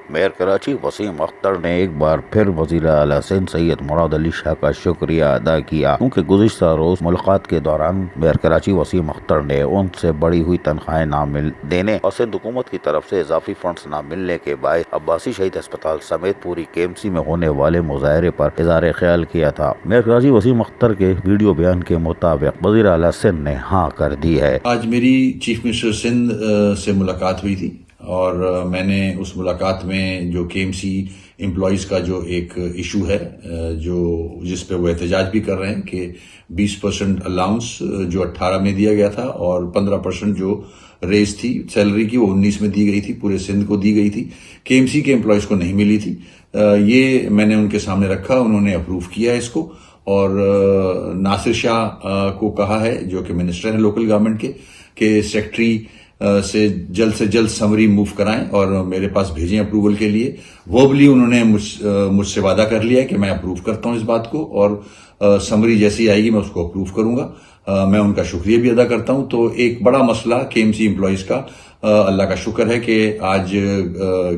Mayor Karachi Wasim Akhtar ने एक बार फिर वज़ीर आला सिंध सैयद मुराद अली शाह का शुक्रिया अदा किया, क्योंकि गुज़िश्ता रोज मुलाकात के दौरान मेयर कराची वसीम अख्तर ने उनसे बढ़ी हुई तनख्वाहें न देने और सिंध हुकूमत की तरफ से इजाफी फंड्स न मिलने के बायस अब्बासी शहीद अस्पताल समेत पूरी केएमसी में होने वाले मुजाहरे पर इज़हार ख्याल किया था। मेयर कराची वसीम अख्तर के वीडियो बयान के मुताबिक वज़ीर आला सिंध ने हाँ कर दी है। आज मेरी चीफ मिनिस्टर सिंध से मुलाकात हुई थी और मैंने उस मुलाकात में जो केएमसी एम्प्लॉइज का जो एक इशू है जो जिस पे वो एहतजाज भी कर रहे हैं कि 20% अलाउंस जो 18 में दिया गया था और 15% जो रेज थी सैलरी की वो 19 में दी गई थी, पूरे सिंध को दी गई थी, केएमसी के एम्प्लॉइज को नहीं मिली थी। ये मैंने उनके सामने रखा, उन्होंने अप्रूव किया इसको और नासिर शाह को कहा है जो कि मिनिस्टर है लोकल गवर्नमेंट के सेक्रेटरी से जल्द समरी मूव कराएं और मेरे पास भेजें अप्रूवल के लिए। वर्बली उन्होंने मुझसे वादा कर लिया है कि मैं अप्रूव करता हूं इस बात को और समरी जैसी आएगी मैं उसको अप्रूव करूंगा। मैं उनका शुक्रिया भी अदा करता हूं। तो एक बड़ा मसला केएमसी एम्प्लॉइज का अल्लाह का शुक्र है कि आज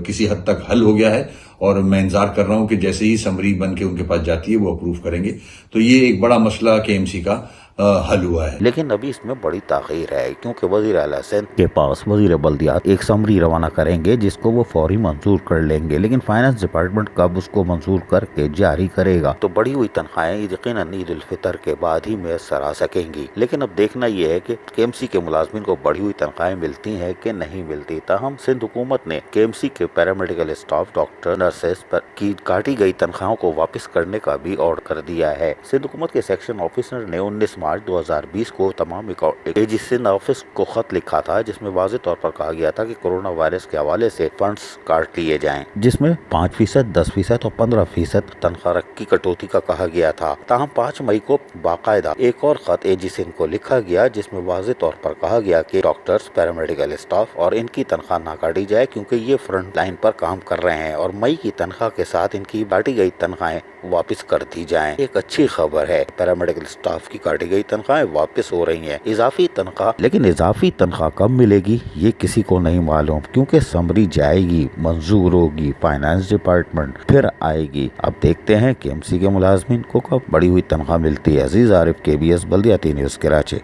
किसी हद तक हल हो गया है और मैं इंतजार कर रहा हूं कि जैसे ही समरी बन के उनके पास जाती है वो अप्रूव करेंगे। तो ये एक बड़ा मसला केएमसी का हल हुआ है। लेकिन अभी इसमें बड़ी ताख़ीर है, क्योंकि वज़ीर आला सिंध के पास वज़ीर बल्दियात एक समरी रवाना करेंगे जिसको वो फौरी मंजूर कर लेंगे, लेकिन फाइनेंस डिपार्टमेंट कब उसको मंजूर करके जारी करेगा तो बढ़ी हुई तनख्वाहें यकीनन ईद उल फितर के बाद ही मैसर आ सकेंगी। लेकिन अब देखना यह है कि केएमसी के मुलाजमिन को बढ़ी हुई तनख्वाहें मिलती हैं कि नहीं मिलती। ताहम सिंध हुकूमत ने केएमसी के पैरामेडिकल स्टाफ, डॉक्टर, नर्सेस की काटी गई तनख्वाहों को वापस करने का भी ऑर्डर कर दिया है। सिंध हुकूमत के सेक्शन ऑफिसर ने 19 मार्च 2020 को तमाम एजी सिंध ऑफिस को खत लिखा था जिसमें वाज़ेह तौर पर कहा गया था कि कोरोना वायरस के हवाले से फंड्स काट लिए जाएं, जिसमें 5%, 10% और 15% तनख्वाह की कटौती का कहा गया था। ताहम 5 मई को बाकायदा एक और खत एजी सिंध को लिखा गया जिसमें वाज़ेह तौर पर कहा गया कि डॉक्टर्स, पैरामेडिकल स्टाफ और इनकी तनख्वाह ना काटी जाए क्योंकि ये फ्रंट लाइन पर काम कर रहे हैं और मई की तनख्वाह के साथ इनकी काटी गई तनख्वाहें वापस कर दी जाएं। एक अच्छी खबर है, पैरामेडिकल स्टाफ की काटी गई तनख्वाहें वापस हो रही हैं। इजाफी तनख्वाह, लेकिन इजाफी तनख्वाह कब मिलेगी ये किसी को नहीं मालूम, क्योंकि समरी जाएगी, मंजूर होगी, फाइनेंस डिपार्टमेंट फिर आएगी। अब देखते हैं केएमसी के मुलाजमिन को कब बड़ी हुई तनख्वाह मिलती है। अजीज आरिफ, केबीएस बल्दियाती न्यूज़, कराची।